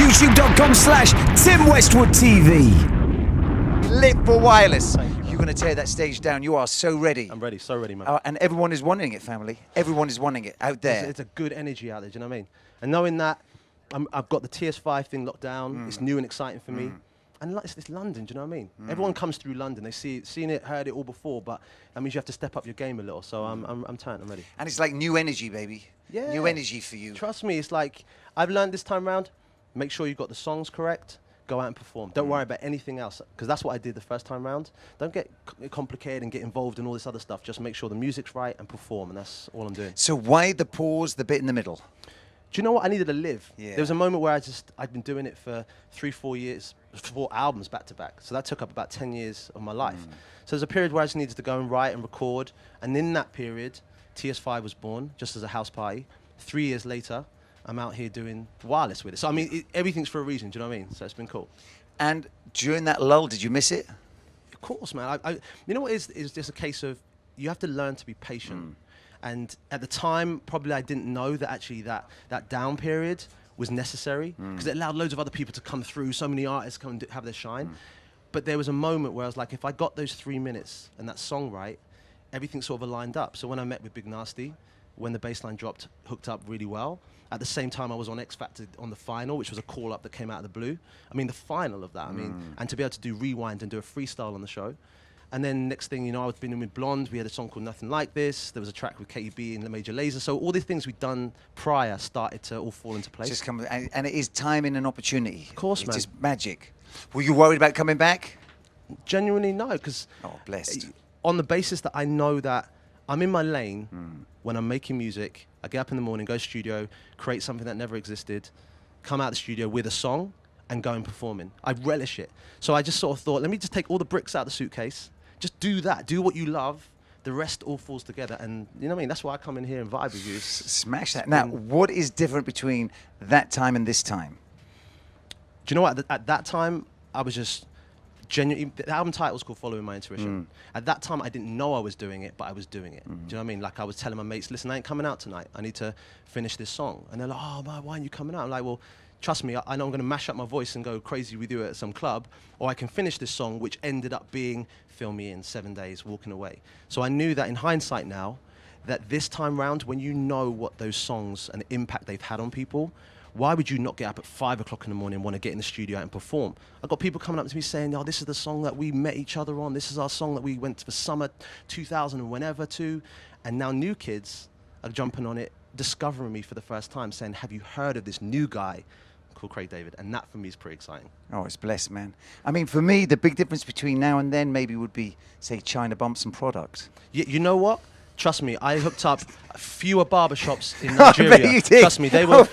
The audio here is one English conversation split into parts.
YouTube.com/Tim Westwood TV. Lit for Wireless. You're going to tear that stage down. You are so ready. I'm ready, so ready, man. And everyone is wanting it, family. Everyone is wanting it out there. It's a good energy out there, do you know what I mean? And knowing that I've got the TS5 thing locked down, it's new and exciting for me. And it's London, do you know what I mean? Everyone comes through London. They seen it, heard it all before, but that means you have to step up your game a little. So I'm turned, I'm ready. And it's like new energy, baby. Yeah. New energy for you. Trust me, it's like, I've learned this time around, make sure you've got the songs correct, go out and perform. Don't worry about anything else, because that's what I did the first time round. Don't get complicated and get involved in all this other stuff. Just make sure the music's right and perform, and that's all I'm doing. So why the pause, the bit in the middle? Do you know what? I needed to live. Yeah. There was a moment where I'd been doing it for 3-4 years, 4 albums back to back. So that took up about 10 years of my life. So there's a period where I just needed to go and write and record. And in that period, TS5 was born, just as a house party. 3 years later, I'm out here doing wireless with it. So I mean, everything's for a reason, do you know what I mean? So it's been cool. And during that lull, did you miss it? Of course, man. You know what is just a case of, you have to learn to be patient. And at the time, probably I didn't know that actually that down period was necessary, because it allowed loads of other people to come through, so many artists come and have their shine. But there was a moment where I was like, if I got those 3 minutes and that song right, everything sort of aligned up. So when I met with Big Nasty, when the bass line dropped, hooked up really well. At the same time, I was on X Factor on the final, which was a call-up that came out of the blue. I mean, the final of that, I mean, and to be able to do Rewind and do a freestyle on the show. And then next thing you know, I've been in with Blonde. We had a song called Nothing Like This. There was a track with KEB and the Major Lazer. So all the things we'd done prior started to all fall into place. Just come, and it is timing and opportunity. Of course, it's man. It's just magic. Were you worried about coming back? Genuinely, no, because Oh, blessed. on the basis that I know that I'm in my lane when I'm making music. I get up in the morning, go studio, create something that never existed, come out the studio with a song and go and performing. I relish it. So I just sort of thought, let me just take all the bricks out of the suitcase, just do that, do what you love, the rest all falls together. And you know what I mean? That's why I come in here and vibe with you. Smash that. Now, what is different between that time and this time? Do you know what? At that time, I was just genuinely, the album title was called Following My Intuition. At that time, I didn't know I was doing it, but I was doing it. Do you know what I mean? Like I was telling my mates, listen, I ain't coming out tonight. I need to finish this song. And they're like, oh, why aren't you coming out? I'm like, well, trust me, I know I'm going to mash up my voice and go crazy with you at some club, or I can finish this song, which ended up being Film Me In, 7 Days, Walking Away. So I knew that in hindsight now, that this time round, when you know what those songs and the impact they've had on people, why would you not get up at 5 o'clock in the morning and want to get in the studio and perform? I've got people coming up to me saying, oh, this is the song that we met each other on. This is our song that we went to for summer 2000 and whenever to. And now new kids are jumping on it, discovering me for the first time, saying, have you heard of this new guy called Craig David? And that for me is pretty exciting. Oh, it's blessed, man. I mean, for me, the big difference between now and then maybe would be, say, China Bumps and Product. You know what? Trust me, I hooked up fewer barbershops in I bet Nigeria. you did. Trust me, they were.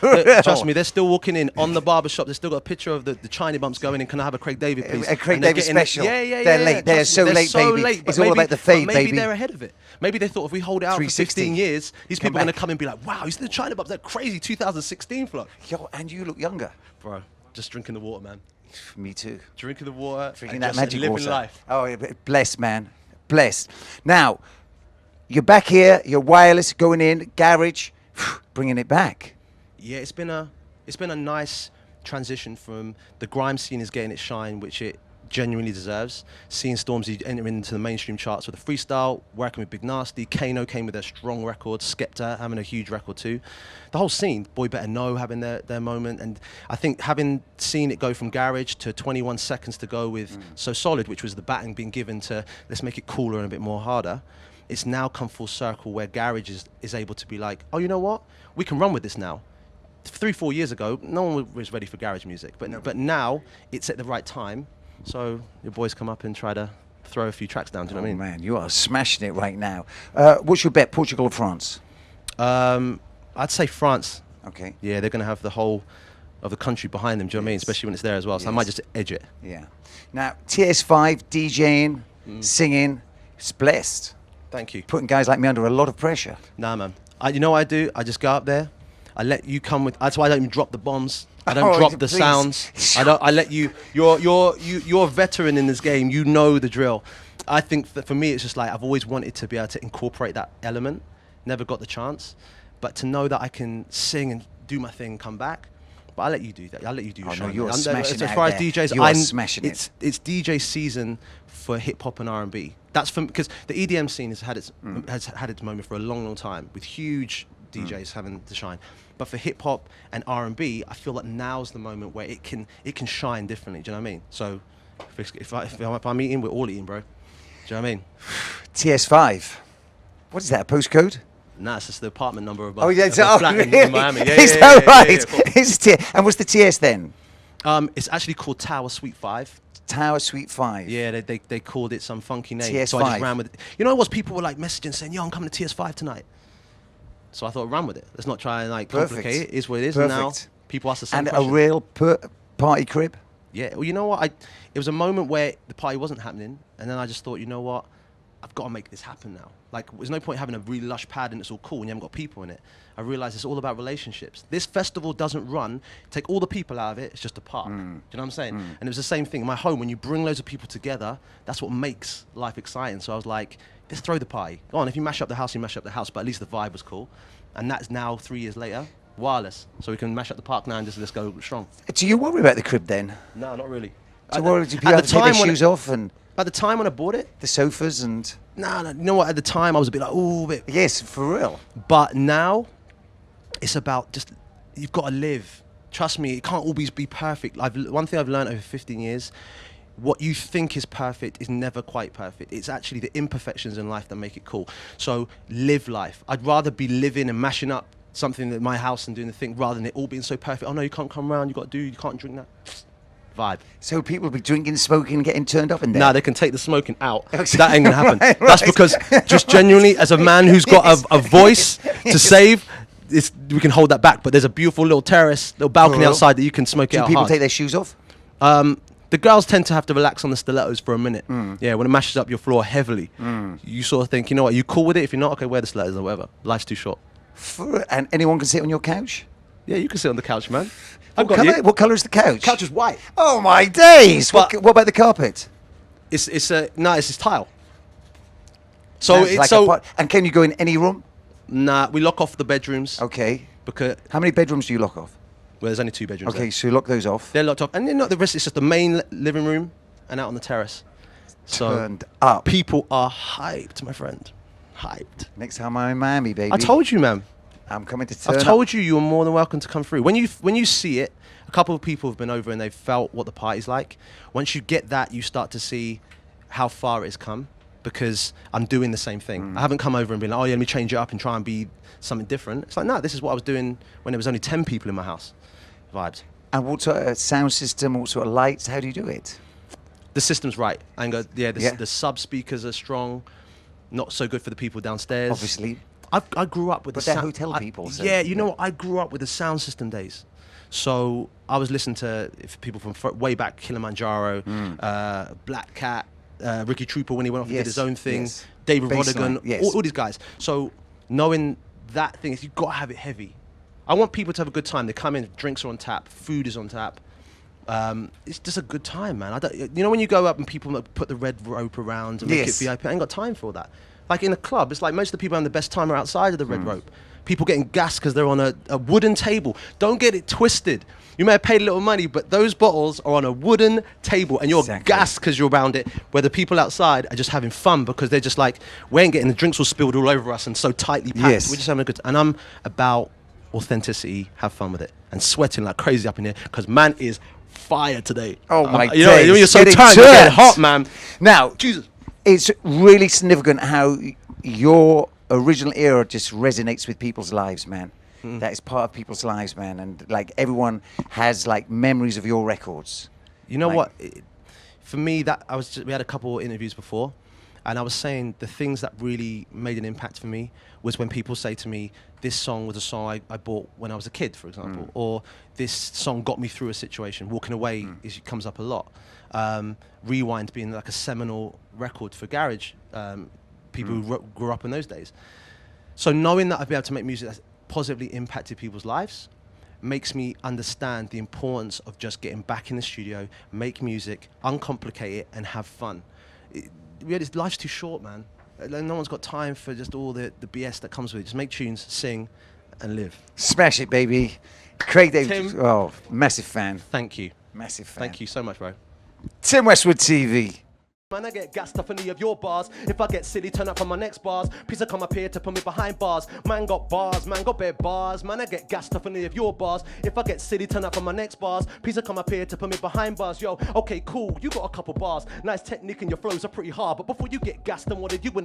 Trust me, they're still walking in on the barbershop. They've still got a picture of the China Bumps going in. Can I have a Craig David, please? A Craig David special. Yeah. They're late. They're so late, baby. Late, it's all about the fade, maybe baby. They're ahead of it. Maybe they thought if we hold it out for 360. 15 years, these people are going to back. come and be like, wow, you see the China Bumps? They're crazy. 2016 flow. Yo, and you look younger. Bro, just drinking the water, man. Me too. Drinking the water. Drinking and that just magic living water. life. Oh, yeah, blessed, man. Blessed. Now, you're back here. You're wireless, going in, garage, bringing it back. Yeah, it's been a nice transition from the grime scene is getting its shine, which it genuinely deserves. Seeing Stormzy entering into the mainstream charts with a freestyle, working with Big Nasty, Kano came with their strong record, Skepta having a huge record too. The whole scene, Boy Better Know having their moment, and I think having seen it go from garage to 21 seconds to go with So Solid, which was the baton being given to let's make it cooler and a bit more harder. It's now come full circle where garage is able to be like, oh, you know what? We can run with this now. 3-4 years ago, no one was ready for garage music, but now it's at the right time. So your boys come up and try to throw a few tracks down. Do you know what I mean? Man, you are smashing it right now. What's your bet, Portugal or France? I'd say France. Okay. Yeah, they're going to have the whole of the country behind them. Do you know what I mean? Especially when it's there as well. So I might just edge it. Yeah. Now, TS5, DJing, singing, it's blessed. Thank you. Putting guys like me under a lot of pressure. Nah, man. You know what I do? I just go up there. I let you come with. That's why I don't even drop the bombs. I don't drop the please. sounds. I let you. You're a veteran in this game. You know the drill. I think that for me, it's just like I've always wanted to be able to incorporate that element. Never got the chance, but to know that I can sing and do my thing, and come back. But I'll let you do that. I'll let you do your Oh, show. no, you're man. smashing As it far out as there. DJs, You are smashing it. It's DJ season for hip hop and R&B. That's because the EDM scene has had its moment for a long, long time with huge DJs having to shine. But for hip hop and R&B, I feel like now's the moment where it can shine differently. Do you know what I mean? So if I'm eating, we're all eating, bro. Do you know what I mean? TS5. What is that? A postcode? Nah, it's just the apartment number of Oh, yeah, of a flat in Miami. Yeah, is yeah, that yeah, right? yeah, yeah, yeah. It's and what's the TS then? It's actually called Tower Suite 5. Tower Suite 5. Yeah, they called it some funky name. TS5. So I just ran with it. You know what? People were like messaging saying, "Yo, I'm coming to TS5 tonight." So I thought, run with it. Let's not try and like complicate it. It's what it is. Perfect. And now people ask the same And question. a real party crib? Yeah. Well, you know what? It was a moment where the party wasn't happening, and then I just thought, you know what? I've got to make this happen now. Like, there's no point having a really lush pad and it's all cool and you haven't got people in it. I realized it's all about relationships. This festival doesn't run, take all the people out of it, it's just a park. Do you know what I'm saying? And it was the same thing. In my home, when you bring loads of people together, that's what makes life exciting. So I was like, let's throw the party. Go on, if you mash up the house, you mash up the house, but at least the vibe was cool. And that's now 3 years later, wireless. So we can mash up the park now and just let's go strong. Do you worry about the crib then? No, not really. Do you worry? Do people have to take their shoes off and At the time when I bought it, the sofas and... no, you know what? At the time, I was a bit like, ooh, a bit. Yes, for real. But now, it's about just, you've got to live. Trust me, it can't always be perfect. One thing I've learned over 15 years, what you think is perfect is never quite perfect. It's actually the imperfections in life that make it cool. So live life. I'd rather be living and mashing up something at my house and doing the thing rather than it all being so perfect. Oh no, you can't come around, you can't drink that. Vibe. So people will be drinking, smoking, getting turned up in there? Nah, they can take the smoking out. Okay. That ain't gonna happen. Right, That's right. because just genuinely, as a man who's got a voice to save, we can hold that back. But there's a beautiful little terrace, little balcony real? outside that you can smoke it Do out people hard. take their shoes off? The girls tend to have to relax on the stilettos for a minute. Yeah, when it mashes up your floor heavily, you sort of think, you know what, you cool with it? If you're not, okay, wear the stilettos or whatever. Life's too short. And anyone can sit on your couch? Yeah, you can sit on the couch, man. What colour is the couch? Couch is white. Oh my days! But- What about the carpet? It's it's tile. So That's like and can you go in any room? nah, we lock off the bedrooms Okay. because How many bedrooms do you lock off? there's only 2 bedrooms. Okay, there. so you lock those off. They're locked off, and then not the rest. It's just the main living room and out on the terrace. So Turned up. people are hyped, my friend. Hyped. Next time I'm in Miami, baby. I told you, man. I'm coming to turn I've up. told you, you are more than welcome to come through. When you see it, a couple of people have been over and they've felt what the party's like. Once you get that, you start to see how far it has come, because I'm doing the same thing. I haven't come over and been like, oh yeah, let me change it up and try and be something different. It's like, no, this is what I was doing when there was only 10 people in my house. Vibes. And what sort of sound system, what sort of lights, how do you do it? The system's right. And Yeah. the sub speakers are strong. Not so good for the people downstairs. Obviously. I grew up with But the they're hotel people, so- yeah, you know what? I grew up with the sound system days. So I was listening to people from way back, Kilimanjaro, Black Cat, Ricky Trooper when he went off and did Yes, his own thing, yes. David Bassline, Rodigan, yes. all these guys. So knowing that thing is, you've got to have it heavy. I want people to have a good time. They come in, drinks are on tap, food is on tap. It's just a good time, man. You know when you go up and people put the red rope around and make it Yes. VIP, I ain't got time for all that. Like in a club, it's like most of the people having the best time are outside of the red rope. People getting gassed because they're on a wooden table. Don't get it twisted. You may have paid a little money, but those bottles are on a wooden table and you're Exactly. gassed because you're around it, where the people outside are just having fun because they're just like, we ain't getting the drinks all spilled all over us and so tightly packed. Yes. We're just having a good time. And I'm about authenticity, have fun with it, and sweating like crazy up in here because man is fire today. Oh my you know, days. when you're so Getting tired, you get turned. hot, man. Now, Jesus. it's really significant how your original era just resonates with people's lives, man. That is part of people's lives, man. And like everyone has like memories of your records. You know Like- what? For me, we had a couple of interviews before, and I was saying the things that really made an impact for me was when people say to me, this song was a song I bought when I was a kid, for example, or this song got me through a situation. Walking Away comes up a lot. Rewind being like a seminal record for garage people who grew up in those days. So knowing that I've been able to make music that's positively impacted people's lives makes me understand the importance of just back in the studio, make music, uncomplicate it, and have fun. Life's too short, man. No one's got time for just all the BS that comes with it. Just make tunes, sing, and live. Smash it, baby. Craig David. Tim. Oh, massive fan. Thank you. Massive fan. Thank you so much, bro. Tim Westwood TV. Man, I get gassed off any of your bars. If I get silly, turn up on my next bars. Please come up here to put me behind bars. Man got bars, man got bare bars. Man, I get gassed off any of your bars. If I get silly, turn up on my next bars. Please come up here to put me behind bars. Yo, okay, cool, you got a couple bars. Nice technique and your flows are pretty hard. But before you get gassed, I wanted you in the